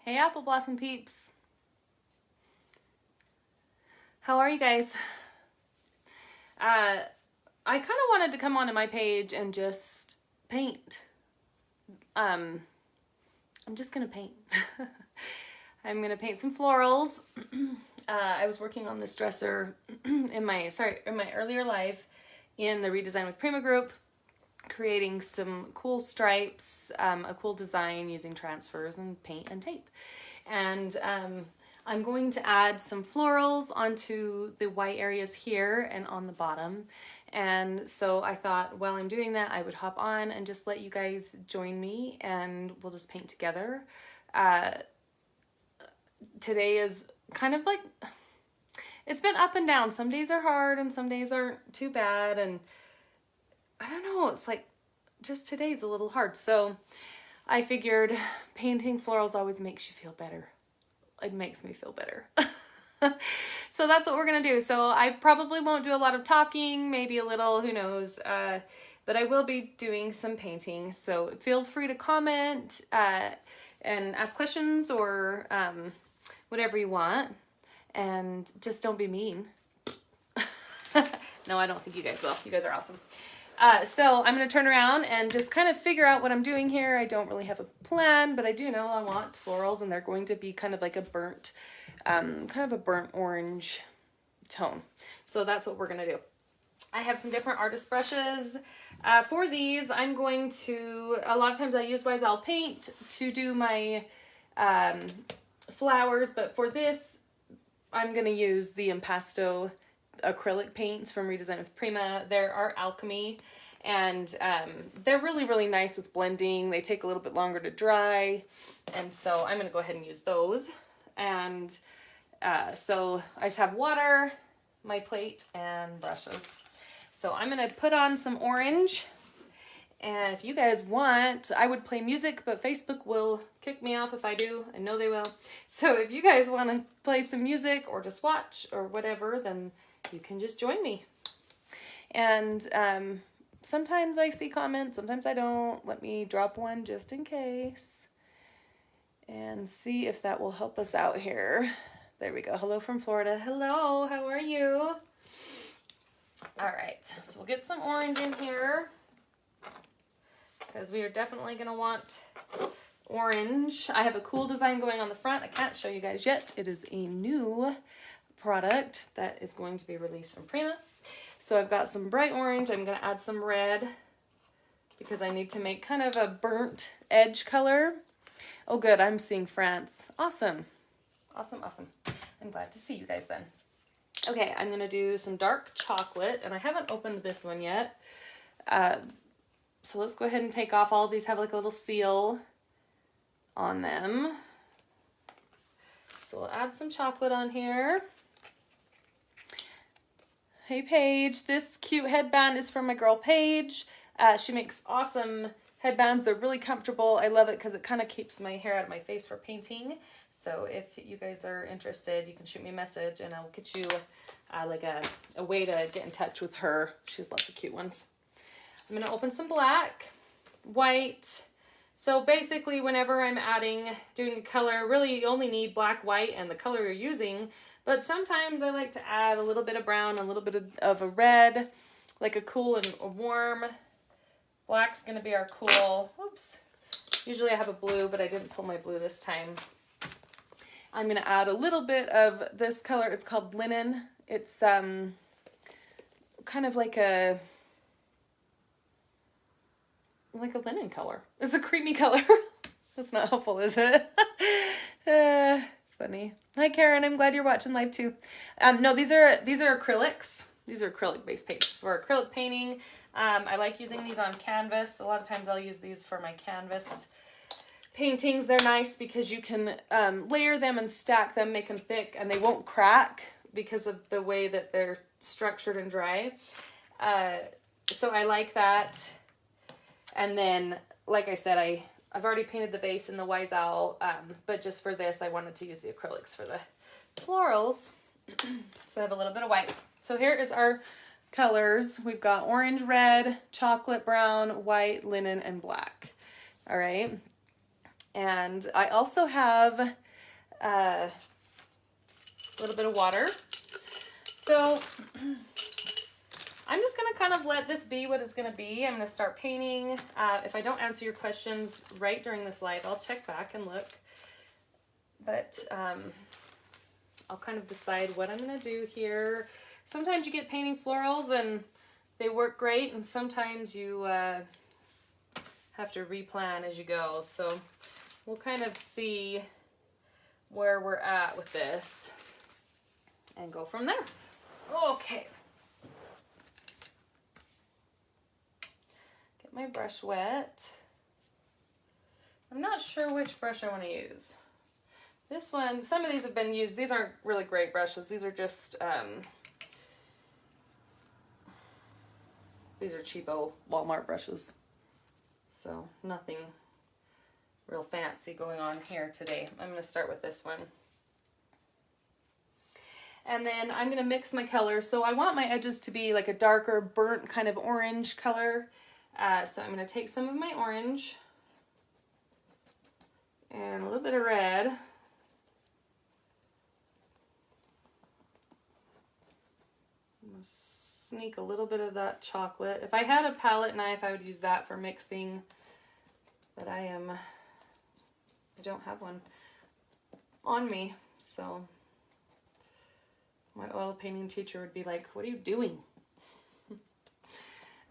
Hey Apple Blossom peeps. How are you guys? I kind of wanted to come onto my page and just paint. I'm just gonna paint. I'm gonna paint some florals. I was working on this dresser in my earlier life in the Redesign with Prima group, creating some cool stripes, a cool design using transfers and paint and tape. And I'm going to add some florals onto the white areas here and on the bottom. And so I thought while I'm doing that, I would hop on and just let you guys join me and we'll just paint together. Today is kind of like, it's been up and down. Some days are hard and some days aren't too bad. And I don't know, it's like just today's a little hard. So I figured painting florals always makes you feel better. It makes me feel better. So that's what we're gonna do. So I probably won't do a lot of talking, maybe a little, who knows, but I will be doing some painting. So feel free to comment and ask questions or whatever you want. And just don't be mean. No, I don't think you guys will. You guys are awesome. So I'm going to turn around and just kind of figure out what I'm doing here. I don't really have a plan, but I do know I want florals and they're going to be kind of like a burnt, kind of a burnt orange tone. So that's what we're going to do. I have some different artist brushes. For these, I'm going to, a lot of times I use Wise Owl paint to do my flowers, but for this, I'm going to use the impasto acrylic paints from Redesign with Prima. They're Art Alchemy, and they're really, really nice with blending. They take a little bit longer to dry, and so I'm going to go ahead and use those. And so I just have water, my plate, and brushes. So I'm going to put on some orange, and if you guys want, I would play music, but Facebook will kick me off if I do. I know they will. So if you guys want to play some music or just watch or whatever, then you can just join me. And sometimes I see comments, sometimes I don't. Let me drop one just in case and see if that will help us out here. There we go. Hello from Florida. Hello, how are you? All right, so we'll get some orange in here because we are definitely going to want orange. I have a cool design going on the front. I can't show you guys yet. It is a new product that is going to be released from Prima. So I've got some bright orange. I'm going to add some red because I need to make kind of a burnt edge color. Oh good, I'm seeing France. Awesome. Awesome, awesome. I'm glad to see you guys then. Okay, I'm going to do some dark chocolate, and I haven't opened this one yet. So let's go ahead and take off. All of these have like a little seal on them. So we'll add some chocolate on here. Hey Paige, this cute headband is from my girl Paige. She makes awesome headbands. They're really comfortable. I love it because it kind of keeps my hair out of my face for painting. So if you guys are interested, you can shoot me a message and I'll get you like a way to get in touch with her. She has lots of cute ones. I'm going to open some black, white. So basically whenever I'm doing a color, really you only need black, white, and the color you're using. But sometimes I like to add a little bit of brown, a little bit of a red, like a cool and a warm. Black's going to be our cool. Oops. Usually I have a blue, but I didn't pull my blue this time. I'm going to add a little bit of this color. It's called Linen. It's kind of like a linen color. It's a creamy color. That's not helpful, is it? Funny. Hi Karen, I'm glad you're watching live too. No, these are acrylics. These are acrylic based paints for acrylic painting. I like using these on canvas. A lot of times I'll use these for my canvas paintings. They're nice because you can layer them and stack them, make them thick, and they won't crack because of the way that they're structured and dry. So I like that. And then, like I said, I've already painted the base in the Wise Owl, but just for this, I wanted to use the acrylics for the florals. So I have a little bit of white. So here is our colors. We've got orange, red, chocolate brown, white, linen, and black. All right. And I also have a little bit of water. So I'm just gonna kind of let this be what it's gonna be. I'm gonna start painting. If I don't answer your questions right during this live, I'll check back and look. But I'll kind of decide what I'm gonna do here. Sometimes you get painting florals and they work great, and sometimes you have to replan as you go. So we'll kind of see where we're at with this and go from there. Okay. Get my brush wet. I'm not sure which brush I want to use. This one, some of these have been used. These aren't really great brushes. These are just, these are cheapo Walmart brushes. So nothing real fancy going on here today. I'm going to start with this one. And then I'm going to mix my colors. So I want my edges to be like a darker, burnt kind of orange color. So I'm going to take some of my orange and a little bit of red. I'm going to sneak a little bit of that chocolate. If I had a palette knife, I would use that for mixing, but I don't have one on me, so my oil painting teacher would be like, what are you doing?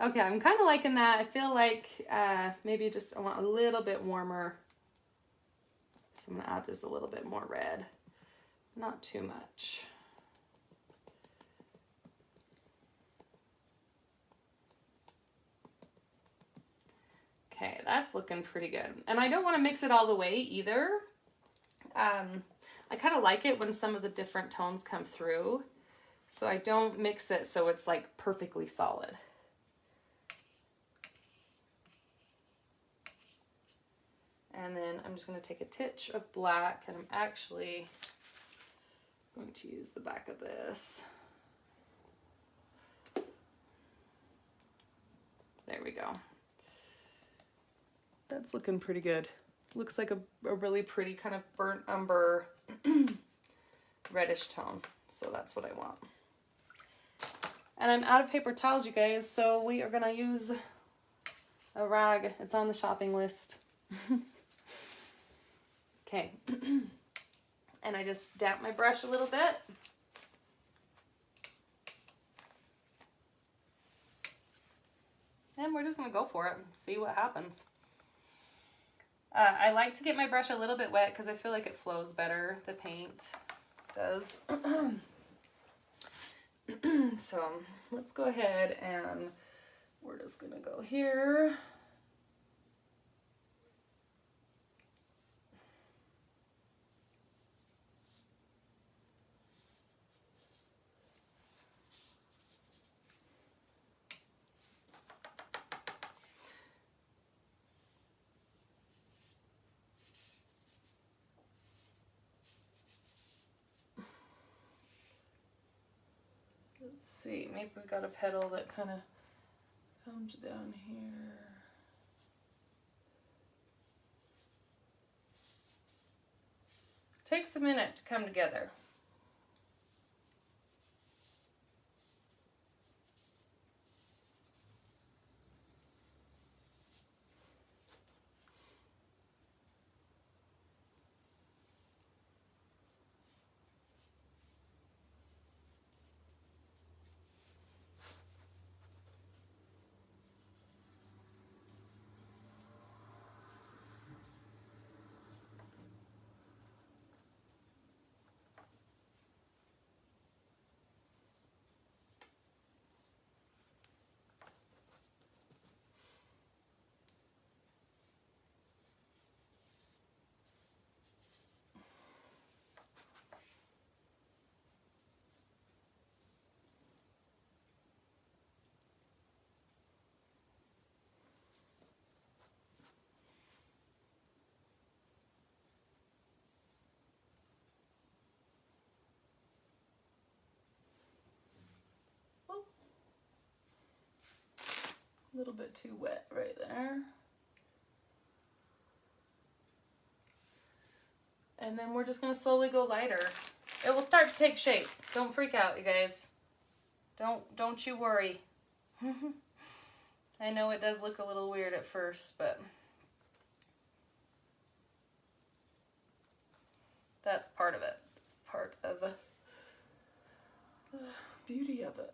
Okay, I'm kind of liking that. I feel like maybe just I want a little bit warmer. So I'm going to add just a little bit more red. Not too much. Okay, that's looking pretty good. And I don't want to mix it all the way either. I kind of like it when some of the different tones come through. So I don't mix it so it's like perfectly solid. And then I'm just going to take a titch of black, and I'm actually going to use the back of this. There we go. That's looking pretty good. Looks like a really pretty kind of burnt umber reddish tone. So that's what I want. And I'm out of paper towels, you guys, so we are gonna use a rag. It's on the shopping list. Okay. And I just damp my brush a little bit. And we're just gonna go for it and see what happens. I like to get my brush a little bit wet because I feel like it flows better, the paint does. So let's go ahead and we're just gonna go here. Let's see, maybe we got a petal that kind of comes down here. Takes a minute to come together. A little bit too wet right there. And then we're just gonna slowly go lighter. It will start to take shape. Don't freak out, you guys. Don't you worry. I know it does look a little weird at first, but that's part of it. It's part of the beauty of it.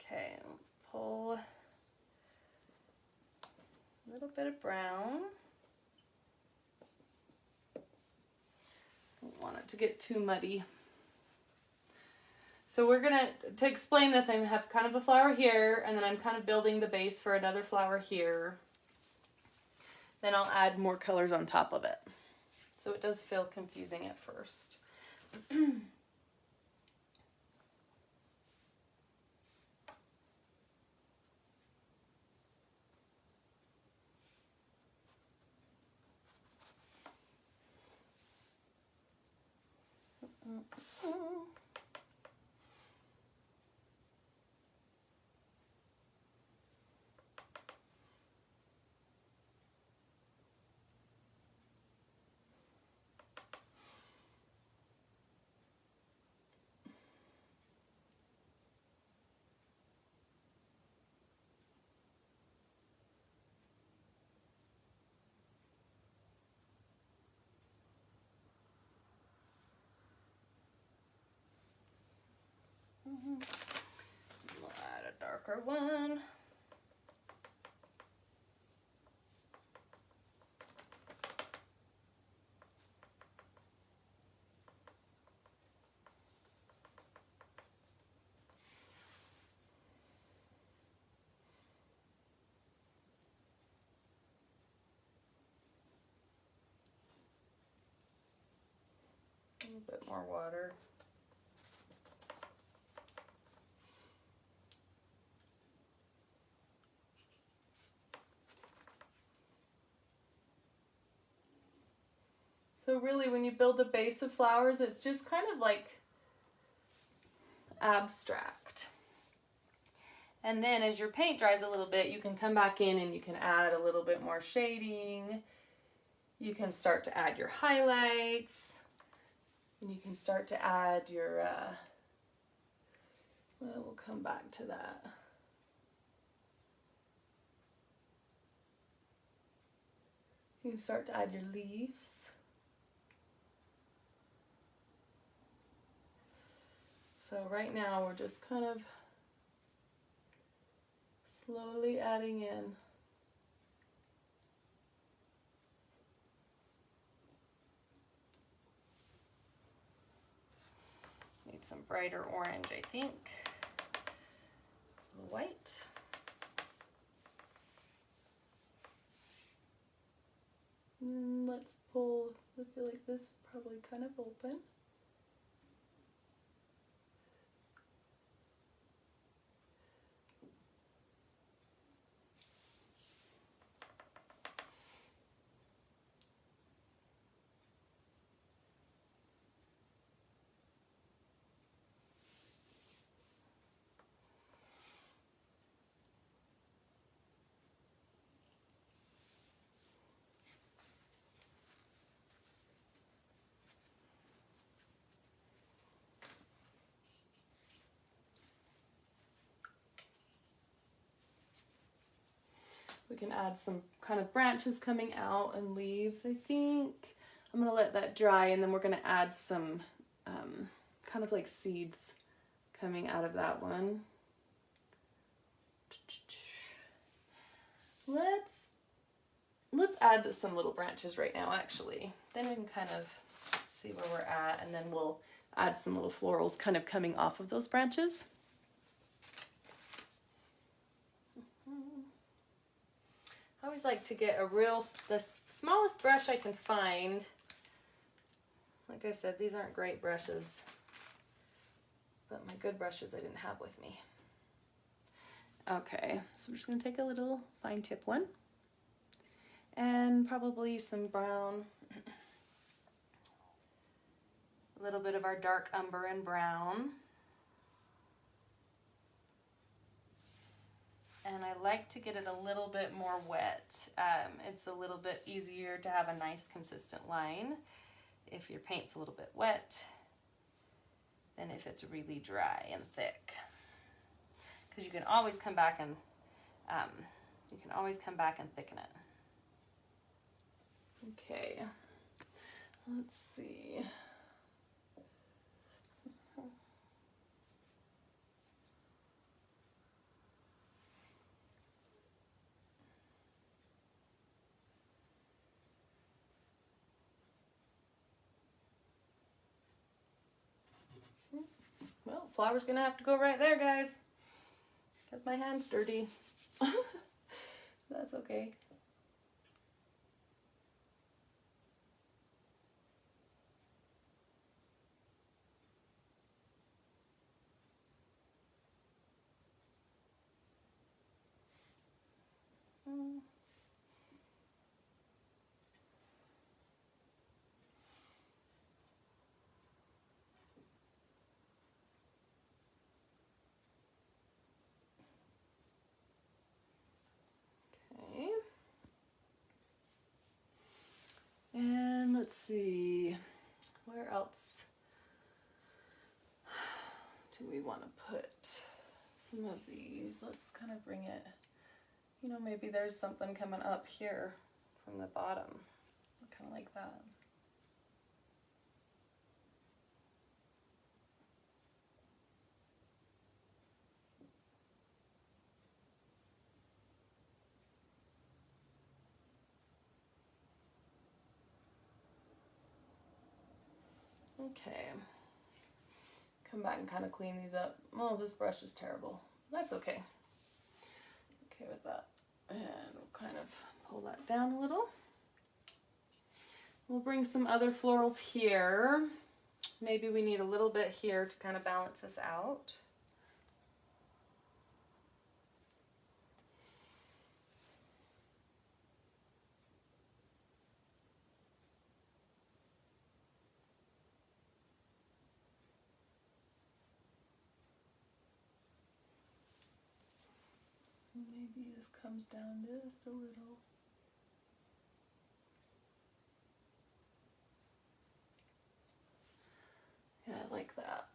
Okay, let's pull a little bit of brown. Don't want it to get too muddy. So we're gonna, to explain this, I have kind of a flower here, and then I'm kind of building the base for another flower here. Then I'll add more colors on top of it. So it does feel confusing at first. We'll add a darker one. A little bit more water. So really, when you build the base of flowers, it's just kind of like abstract. And then as your paint dries a little bit, you can come back in and you can add a little bit more shading. You can start to add your highlights. And you can start to add your, well, we'll come back to that. You can start to add your leaves. So right now we're just kind of slowly adding in. Need some brighter orange, I think. White. Let's pull, I feel like this is probably kind of open. We can add some kind of branches coming out and leaves, I think. I'm gonna let that dry, and then we're gonna add some kind of like seeds coming out of that one. Let's add some little branches right now, actually. Then we can kind of see where we're at, and then we'll add some little florals kind of coming off of those branches. I always like to get the smallest brush I can find. Like I said, these aren't great brushes, but my good brushes I didn't have with me. Okay, so we're just gonna take a little fine tip one and probably some brown, a little bit of our dark umber and brown. And I like to get it a little bit more wet. It's a little bit easier to have a nice consistent line if your paint's a little bit wet than if it's really dry and thick. Because you can always come back and thicken it. Okay, let's see. Well, flower's gonna have to go right there, guys, because my hand's dirty. That's okay. Okay. And let's see, where else do we want to put some of these? Let's kind of bring it, you know, maybe there's something coming up here from the bottom, kind of like that. Okay, come back and kind of clean these up. Oh, this brush is terrible. That's okay. Okay with that. And we'll kind of pull that down a little. We'll bring some other florals here. Maybe we need a little bit here to kind of balance this out. Maybe this comes down just a little. Yeah, I like that.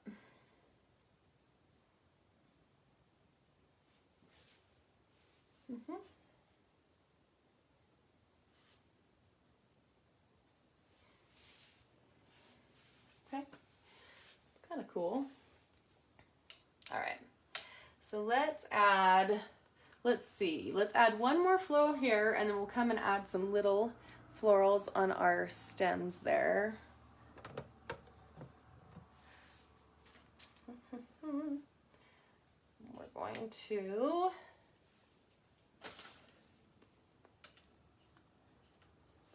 Okay, it's kind of cool. All right, so let's add one more floral here, and then we'll come and add some little florals on our stems there. We're going to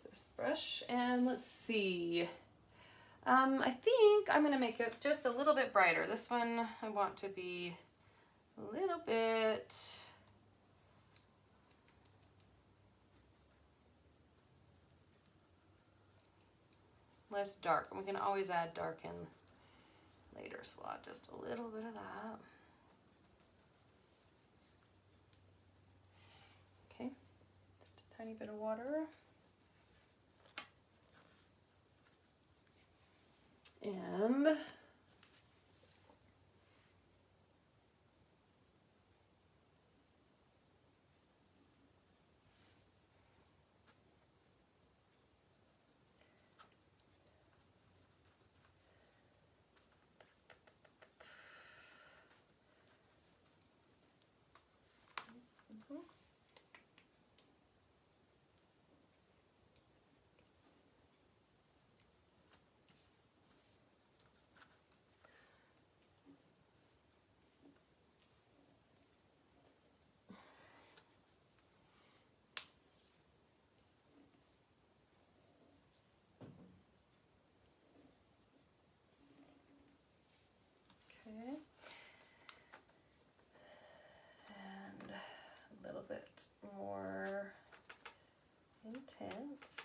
this brush, and let's see. I think I'm gonna make it just a little bit brighter. This one I want to be a little bit less dark. We can always add dark in later, so I'll add just a little bit of that. Okay, just a tiny bit of water. And tints.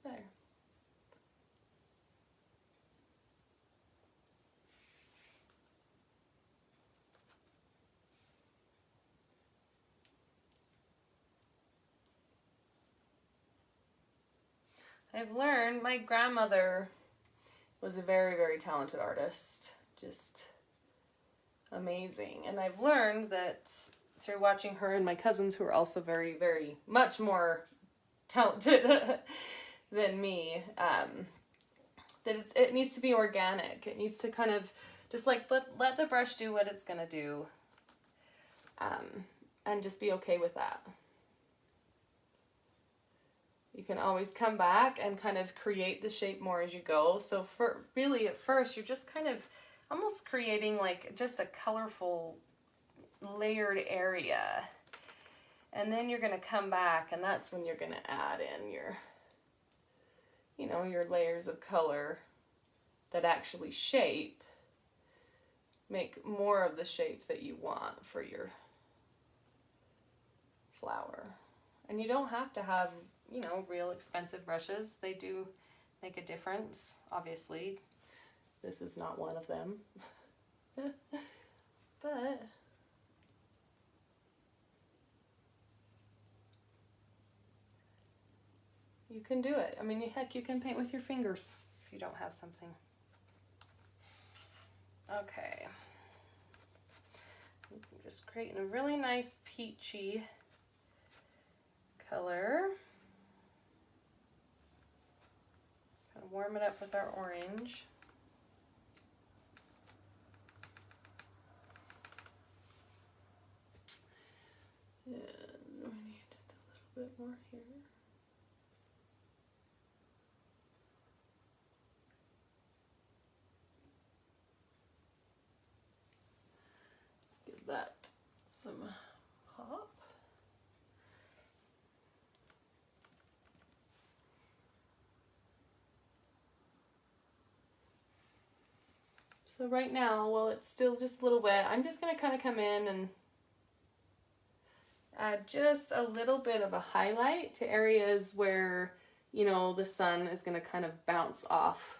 There. I've learned my grandmother was a very, very talented artist. Just amazing. And I've learned that through watching her and my cousins, who are also very, very much more talented than me, that it needs to be organic. It needs to kind of just like let the brush do what it's gonna do, and just be okay with that. You can always come back and kind of create the shape more as you go. So for really at first, you're just kind of almost creating like just a colorful layered area. And then you're gonna come back, and that's when you're gonna add in your, you know, your layers of color that actually shape, make more of the shape that you want for your flower. And you don't have to have, you know, real expensive brushes. They do make a difference, obviously. This is not one of them. But you can do it. I mean, heck, you can paint with your fingers if you don't have something. Okay. I'm just creating a really nice peachy color. Kind of warm it up with our orange. And we need just a little bit more here. Give that some pop. So right now, while it's still just a little wet, I'm just going to kind of come in and add just a little bit of a highlight to areas where, you know, the sun is going to kind of bounce off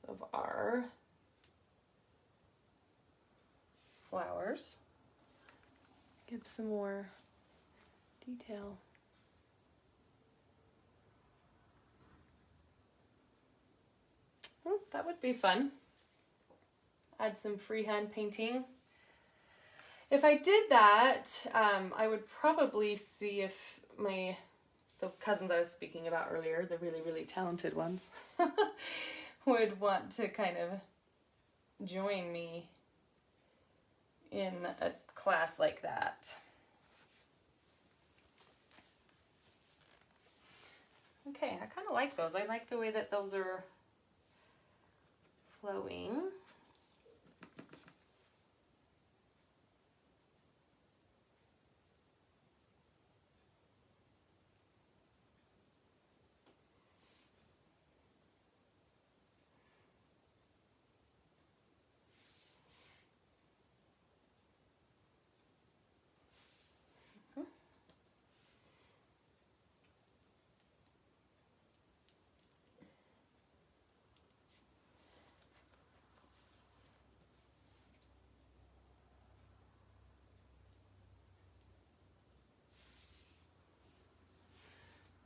of our flowers. Give some more detail. That would be fun. Add some freehand painting. If I did that, I would probably see if the cousins I was speaking about earlier, the really, really talented ones, would want to kind of join me in a class like that. Okay, I kind of like those. I like the way that those are flowing.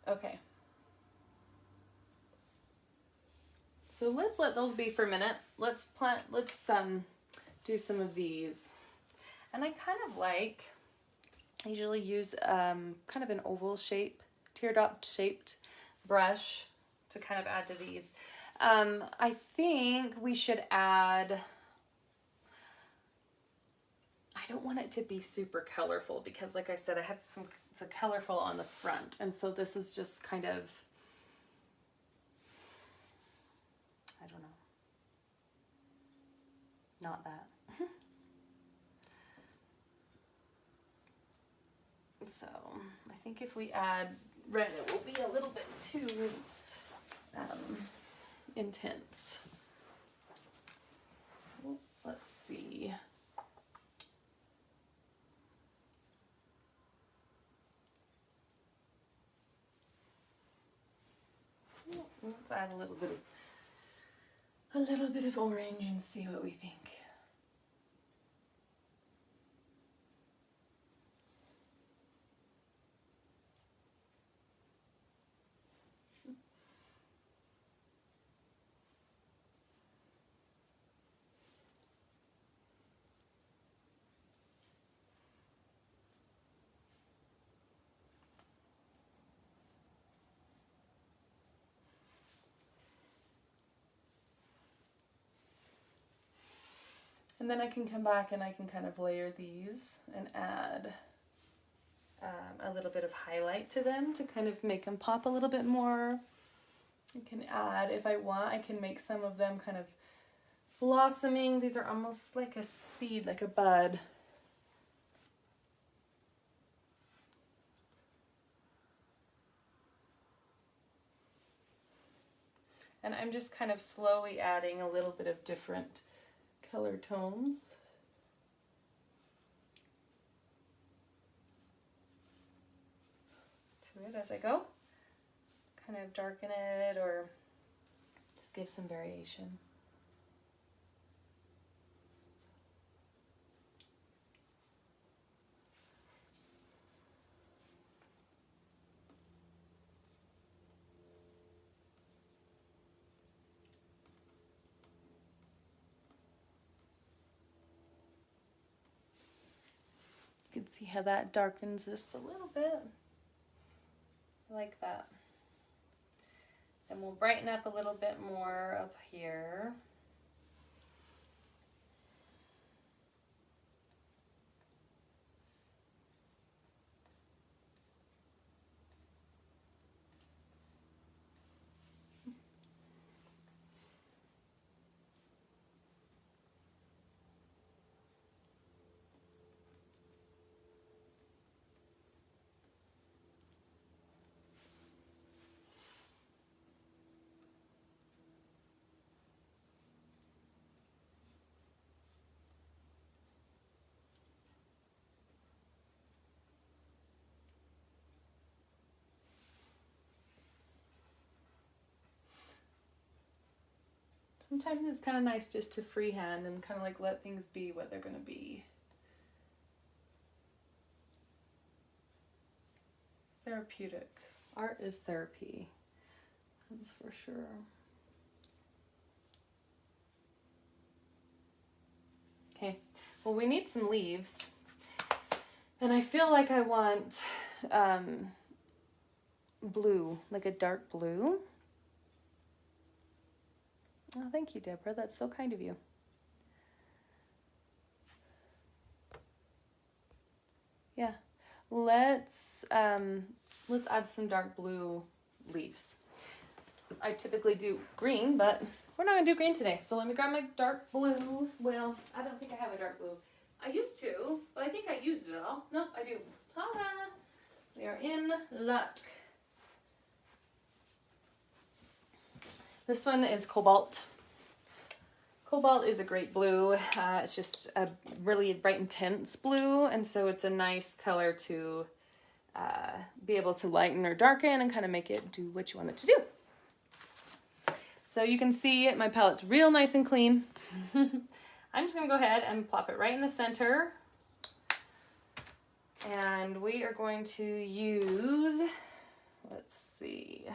Okay. So let's let those be for a minute. Let's do some of these. And I kind of like, I usually use kind of an oval shape, teardrop shaped brush to kind of add to these. I think we should add I don't want it to be super colorful because, like I said, I have some colorful on the front. And so this is just kind of, I don't know, not that. So I think if we add red, it will be a little bit too intense. Let's see. Let's add a little bit of orange and see what we think. And then I can come back and I can kind of layer these and add a little bit of highlight to them to kind of make them pop a little bit more. I can add, if I want, I can make some of them kind of blossoming. These are almost like a seed, like a bud. And I'm just kind of slowly adding a little bit of different color tones. To it as I go. Kind of darken it or just give some variation. You can see how that darkens just a little bit. I like that. And we'll brighten up a little bit more up here. Sometimes it's kind of nice just to freehand and kind of like let things be what they're going to be. Therapeutic. Art is therapy. That's for sure. Okay, well, we need some leaves. And I feel like I want blue, like a dark blue. Oh, thank you, Deborah. That's so kind of you. Yeah, let's add some dark blue leaves. I typically do green, but we're not gonna do green today. So let me grab my dark blue. Well, I don't think I have a dark blue. I used to, but I think I used it all. Nope, I do. Ta-da! We are in luck. This one is Cobalt. Cobalt is a great blue. It's just a really bright, intense blue, and so it's a nice color to be able to lighten or darken and kind of make it do what you want it to do. So you can see my palette's real nice and clean. I'm just going to go ahead and plop it right in the center. And we are going to use, let's see,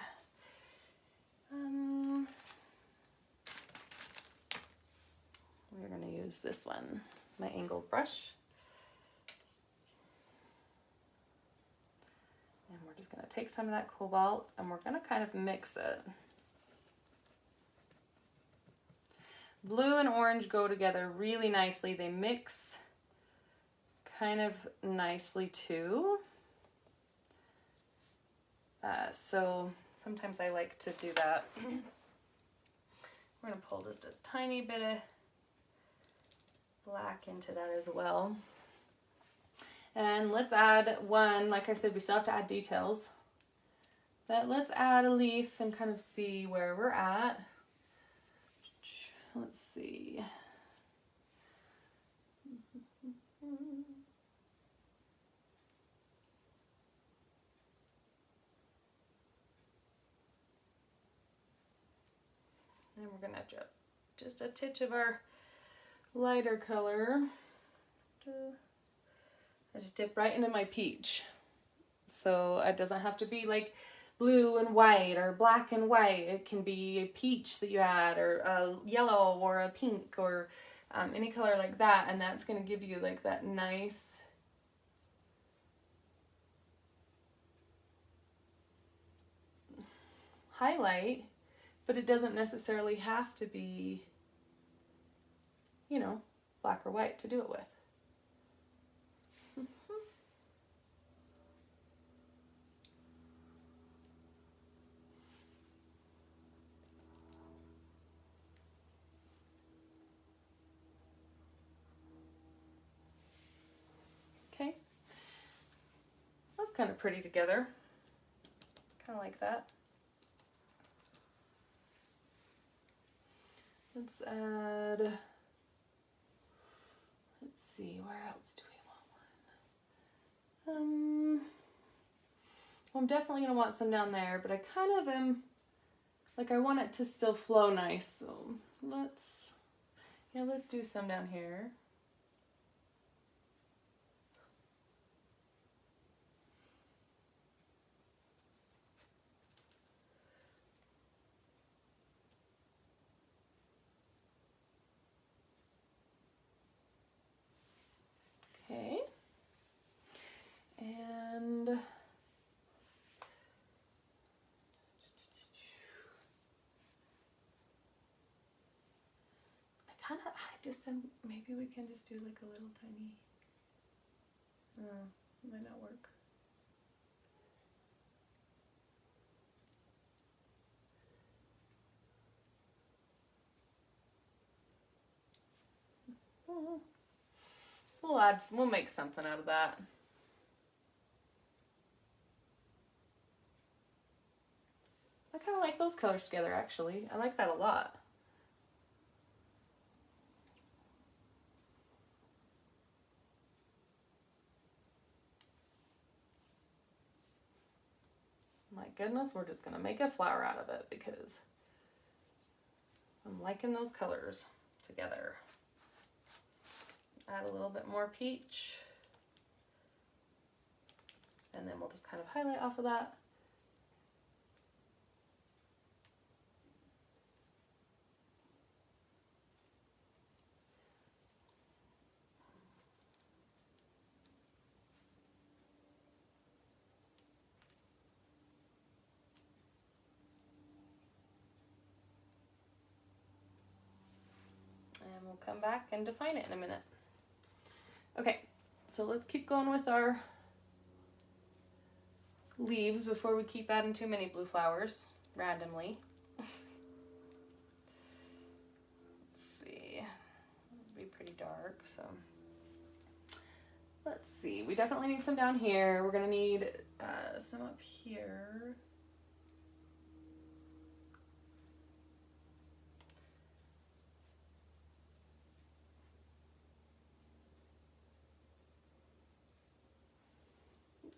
we're going to use this one, my angled brush. And we're just going to take some of that Cobalt and we're going to kind of mix it. Blue and orange go together really nicely. They mix kind of nicely too. So sometimes I like to do that. We're gonna pull just a tiny bit of black into that as well. And let's add one, like I said, we still have to add details. But let's add a leaf and kind of see where we're at. Let's see. And we're gonna drop just a titch of our lighter color. I just dip right into my peach. So it doesn't have to be like blue and white or black and white. It can be a peach that you add, or a yellow or a pink, or any color like that, and that's going to give you like that nice highlight, but it doesn't necessarily have to be, you know, black or white to do it with. Okay, that's kind of pretty together, kind of like that. Let's add, let's see, where else do we want one? Well, I'm definitely going to want some down there, but I kind of am, like, I want it to still flow nice, so let's do some down here. Okay, and maybe we can just do like a little tiny, it might not work. We'll make something out of that. I kind of like those colors together, actually. I like that a lot. My goodness, we're just gonna make a flower out of it because I'm liking those colors together. Add a little bit more peach, and then we'll just kind of highlight off of that. And we'll come back and define it in a minute. Okay, so let's keep going with our leaves before we keep adding too many blue flowers randomly. Let's see, it'll be pretty dark, so let's see. We definitely need some down here. We're gonna need some up here.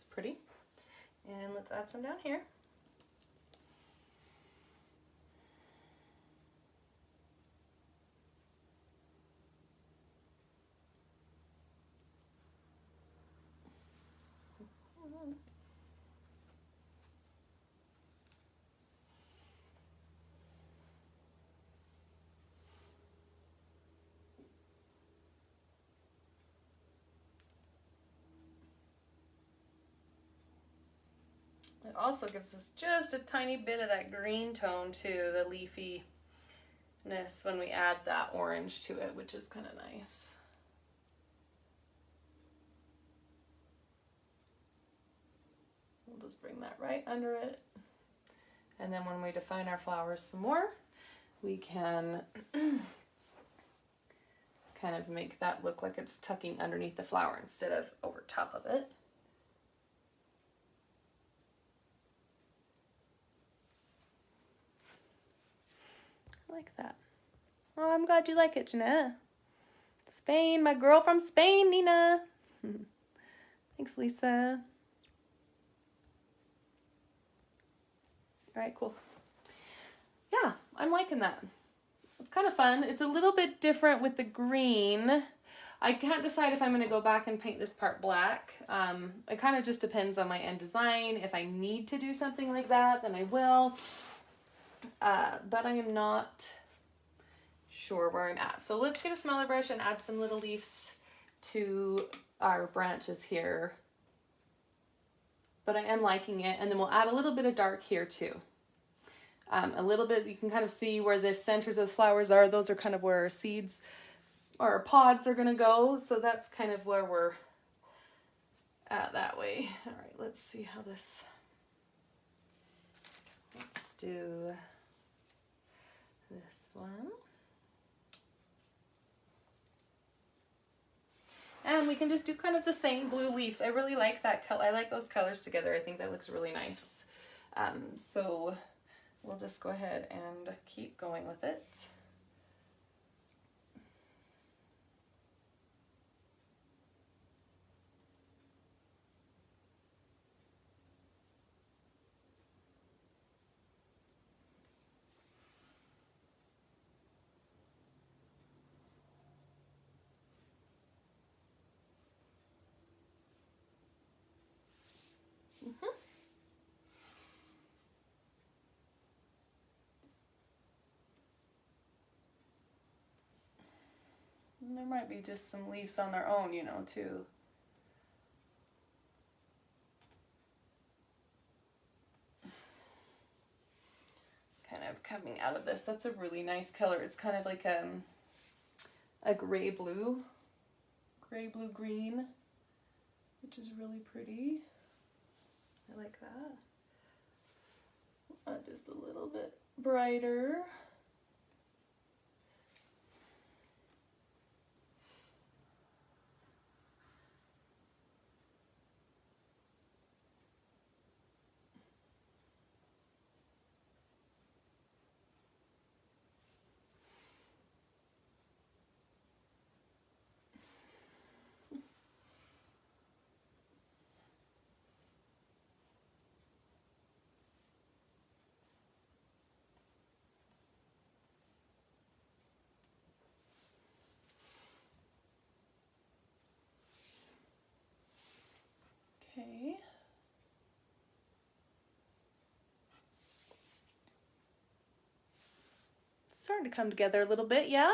Pretty. And let's add some down here. It also gives us just a tiny bit of that green tone to the leafiness when we add that orange to it, which is kind of nice. just bring that right under it. And then when we define our flowers some more, we can kind of make that look like it's tucking underneath the flower instead of over top of it. I like that. Oh, I'm glad you like it, Jeanette. Spain, my girl from Spain, Nina. Thanks, Lisa. All right, cool. Yeah, I'm liking that. It's kind of fun. It's a little bit different with the green. I can't decide if I'm going to go back and paint this part black. It kind of just depends on my end design. If I need to do something like that, then I will. But I am not sure where I'm at. So let's get a smaller brush and add some little leaves to our branches here. But I am liking it. And then we'll add a little bit of dark here too. A little bit, you can kind of see where the centers of the flowers are. Those are kind of where our seeds or our pods are going to go. So that's kind of where we're at that way. All right, let's see how this, let's do this one. And we can just do kind of the same blue leaves. I really like that color. I like those colors together. I think that looks really nice. So we'll just go ahead and keep going with it. And there might be just some leaves on their own, you know, too. Kind of coming out of this. That's a really nice color. It's kind of like a gray blue green, which is really pretty. I like that. Just a little bit brighter. Okay. It's starting to come together a little bit, yeah?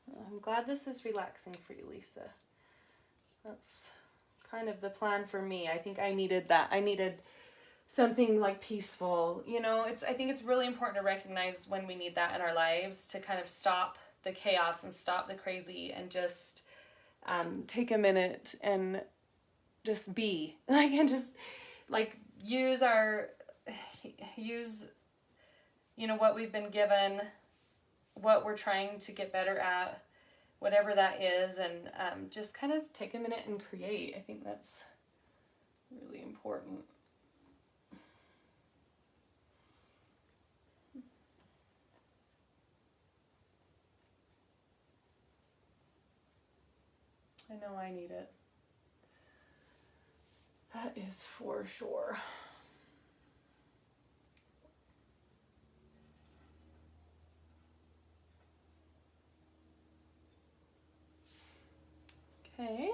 I'm glad this is relaxing for you, Lisa. That's kind of the plan for me. I think I needed that. I needed something like peaceful. You know, I think it's really important to recognize when we need that in our lives to kind of stop the chaos and stop the crazy and just take a minute and just be like, and just like use you know, what we've been given, what we're trying to get better at, whatever that is, and just kind of take a minute and create. I think that's really important. I know I need it. That is for sure. Okay.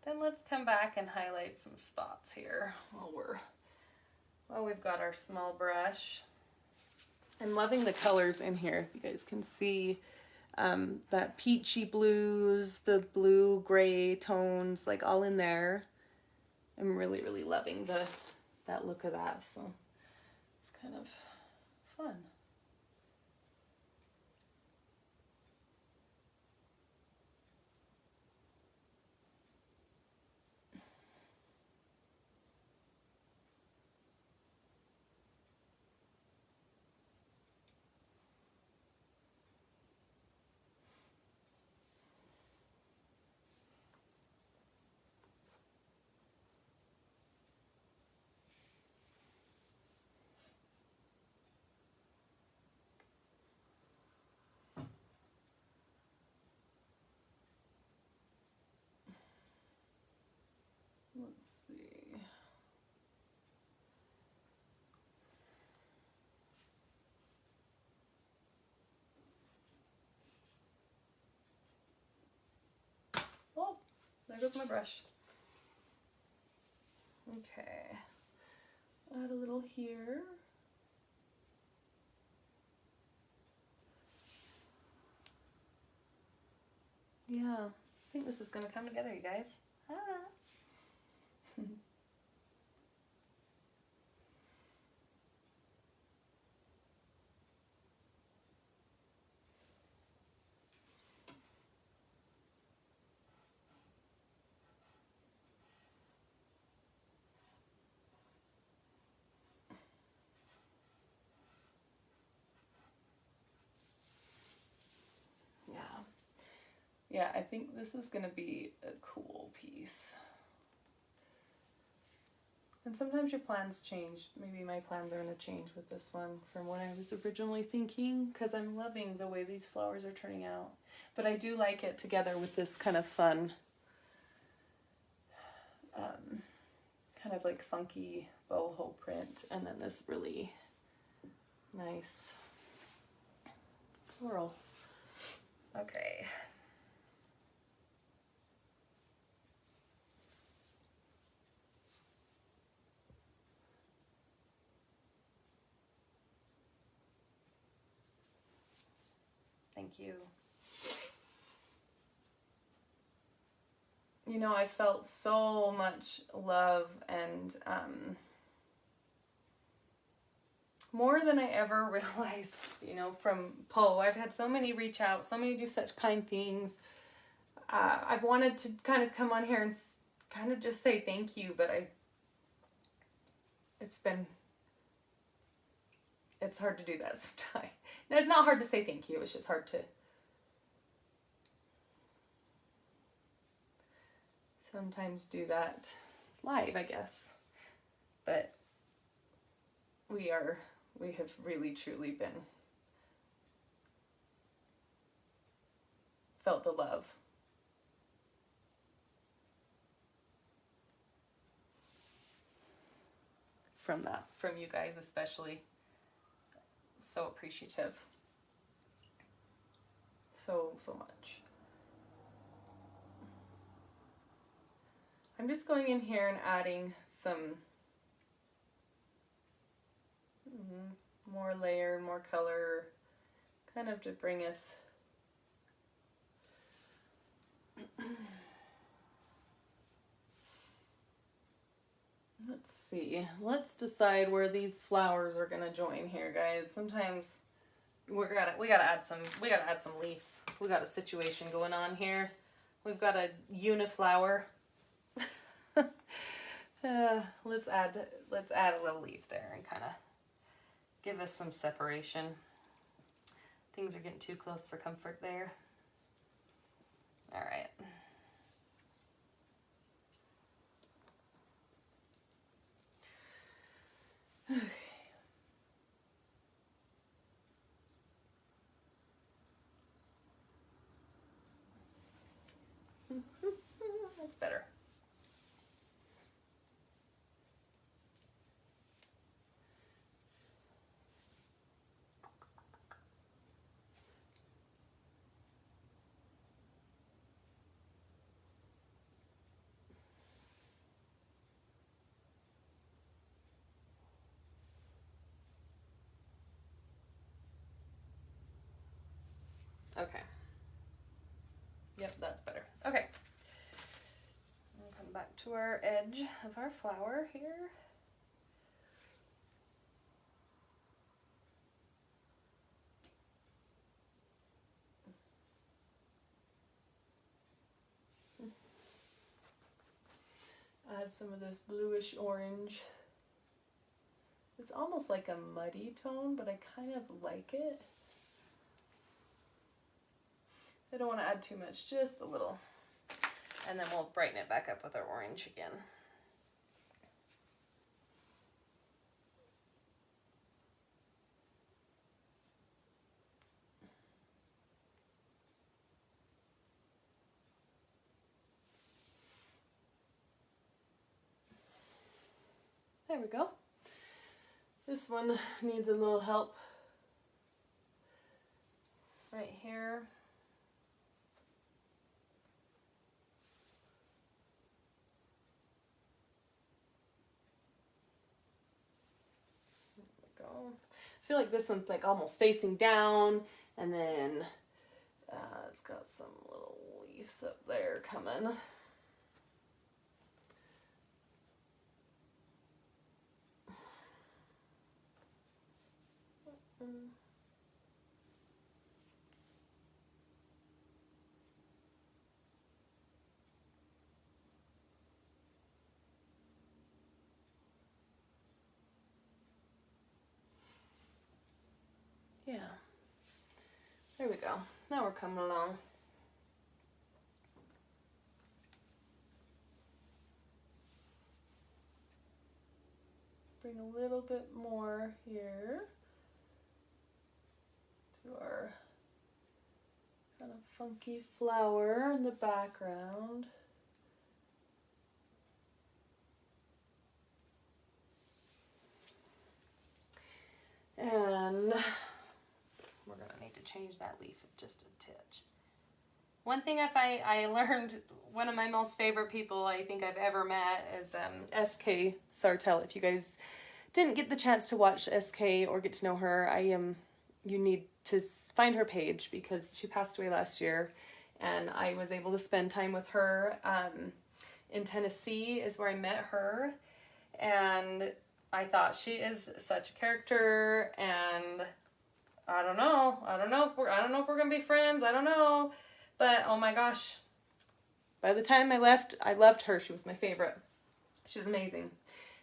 Then let's come back and highlight some spots here while we're Well, we've got our small brush. I'm loving the colors in here. You guys can see that peachy blues, the blue gray tones, like all in there. I'm really, really loving that look of that. So it's kind of fun. Let's see. Oh, there goes my brush. Okay. Add a little here. Yeah, I think this is gonna come together, you guys. Ah. Yeah, I think this is gonna be a cool piece. And sometimes your plans change. Maybe my plans are gonna change with this one from what I was originally thinking, because I'm loving the way these flowers are turning out. But I do like it together with this kind of fun, kind of like funky boho print, and then this really nice floral. Okay. Thank you. You know, I felt so much love and more than I ever realized, you know, from Poe. I've had so many reach out, so many do such kind things. I've wanted to kind of come on here and kind of just say thank you, but it's hard to do that sometimes. No, it's not hard to say thank you, it's just hard to sometimes do that live, I guess. But we have really truly been felt the love. From you guys especially. So appreciative. So much. I'm just going in here and adding some more layer, more color, kind of to bring us let's see. Let's decide where these flowers are gonna join here, guys. Sometimes we gotta add some leaves. We got a situation going on here. We've got a uniflower. Let's add a little leaf there and kind of give us some separation. Things are getting too close for comfort there. All right. Okay. That's better. Okay. Yep, that's better. Okay. We'll come back to our edge of our flower here. Add some of this bluish orange. It's almost like a muddy tone, but I kind of like it. I don't want to add too much, just a little. And then we'll brighten it back up with our orange again. There we go. This one needs a little help right here. There we go. I feel like this one's like almost facing down, and then it's got some little leaves up there coming. Yeah, there we go. Now we're coming along. Bring a little bit more here to our kind of funky flower in the background. And we're gonna need to change that leaf just a titch. One thing I learned, one of my most favorite people I think I've ever met is SK Sartell. If you guys didn't get the chance to watch SK or get to know her, you need to find her page because she passed away last year, and I was able to spend time with her in Tennessee is where I met her, and I thought she is such a character, and I don't know if we're gonna be friends. I don't know, but oh my gosh, by the time I left, I loved her. She was my favorite. She was amazing,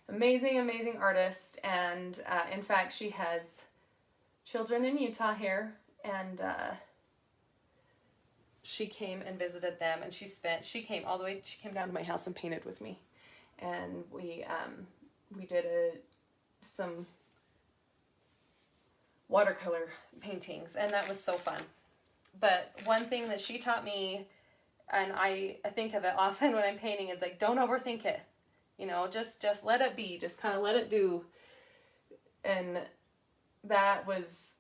amazing artist, and in fact, she has children in Utah here, and she came and visited them, and she came down to my house and painted with me, and we did some watercolor paintings, and that was so fun. But one thing that she taught me, and I think of it often when I'm painting, is like, don't overthink it. You know, just let it be. Just kind of let it do. And that was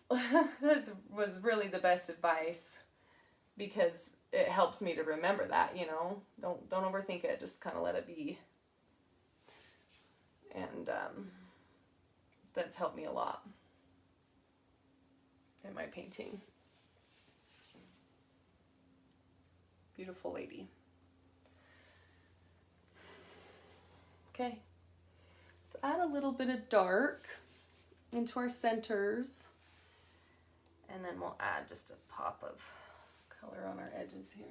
was really the best advice, because it helps me to remember that, you know. Don't overthink it. Just kind of let it be. And that's helped me a lot in my painting. Beautiful lady. Okay, let's add a little bit of dark into our centers, and then we'll add just a pop of color on our edges here.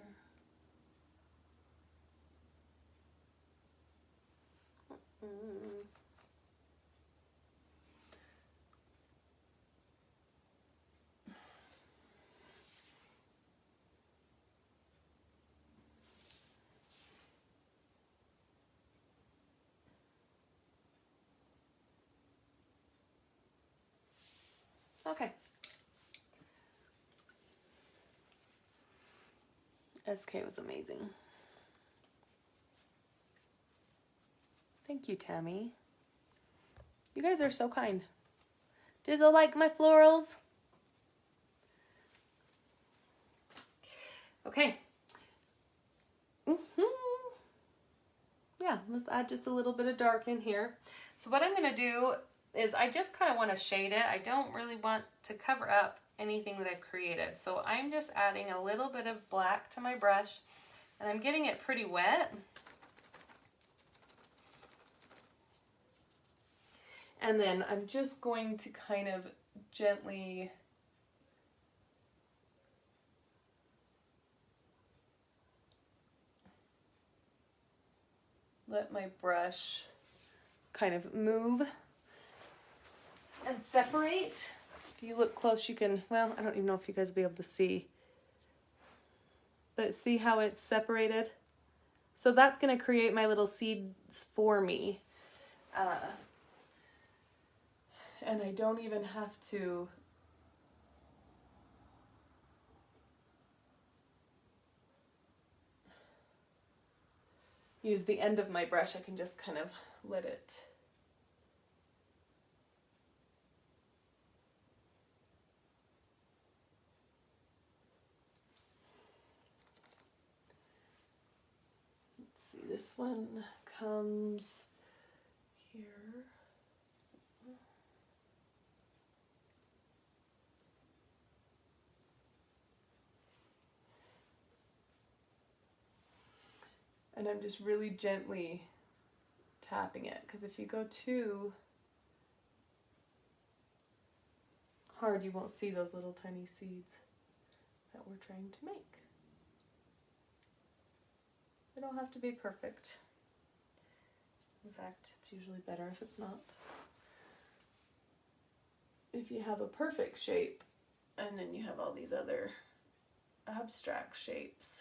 Okay. SK was amazing. Thank you, Tammy. You guys are so kind. Dizzle like my florals? Okay. Yeah, let's add just a little bit of dark in here. So what I'm going to do is I just kind of want to shade it. I don't really want to cover up anything that I've created. So I'm just adding a little bit of black to my brush, and I'm getting it pretty wet. And then I'm just going to kind of gently let my brush kind of move and separate. If you look close, you can, well, I don't even know if you guys will be able to see, but see how it's separated? So that's going to create my little seeds for me. And I don't even have to use the end of my brush. I can just kind of let it see, this one comes here. And I'm just really gently tapping it, because if you go too hard, you won't see those little tiny seeds that we're trying to make. They don't have to be perfect. In fact, it's usually better if it's not. If you have a perfect shape and then you have all these other abstract shapes,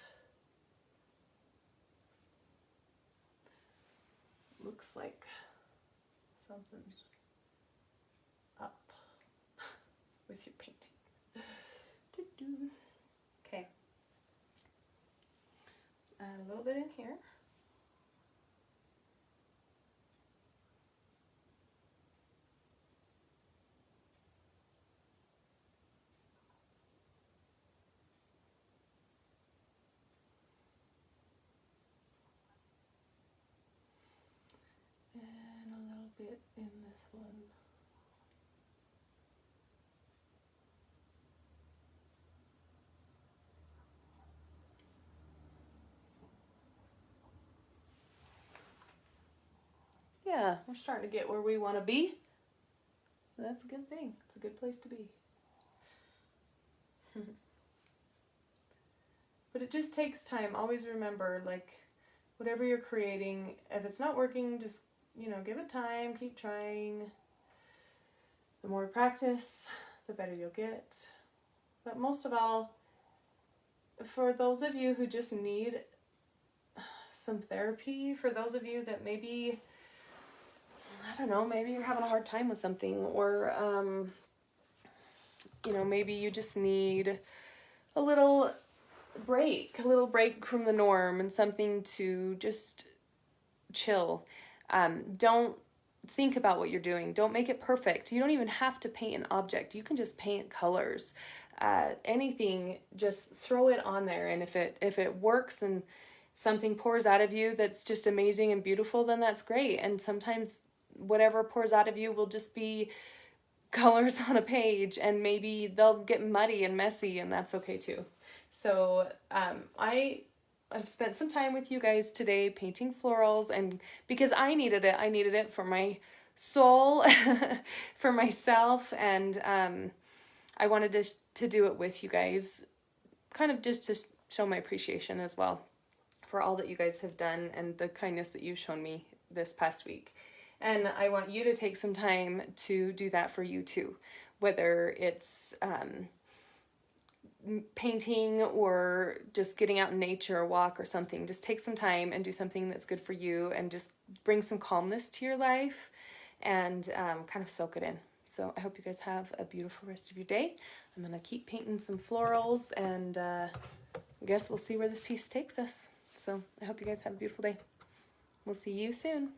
looks like something's up with your painting. Okay. Let's add a little bit in here. And a little bit in this one. Yeah, we're starting to get where we want to be. That's a good thing. It's a good place to be. But it just takes time. Always remember, like, whatever you're creating, if it's not working, just, you know, give it time, keep trying. The more practice, the better you'll get. But most of all, for those of you who just need some therapy, for those of you that maybe, I don't know, maybe you're having a hard time with something, or, you know, maybe you just need a little break from the norm and something to just chill. Don't think about what you're doing. Don't make it perfect. You don't even have to paint an object. You can just paint colors. Anything, just throw it on there. And if it works and something pours out of you that's just amazing and beautiful, then that's great. And sometimes whatever pours out of you will just be colors on a page, and maybe they'll get muddy and messy, and that's okay too. So I've spent some time with you guys today painting florals, and because I needed it for my soul, for myself, and I wanted to do it with you guys, kind of just to show my appreciation as well for all that you guys have done and the kindness that you've shown me this past week. And I want you to take some time to do that for you too, whether it's painting or just getting out in nature, a walk or something. Just take some time and do something that's good for you, and just bring some calmness to your life, and kind of soak it in. So I hope you guys have a beautiful rest of your day. I'm going to keep painting some florals, and I guess we'll see where this piece takes us. So I hope you guys have a beautiful day. We'll see you soon.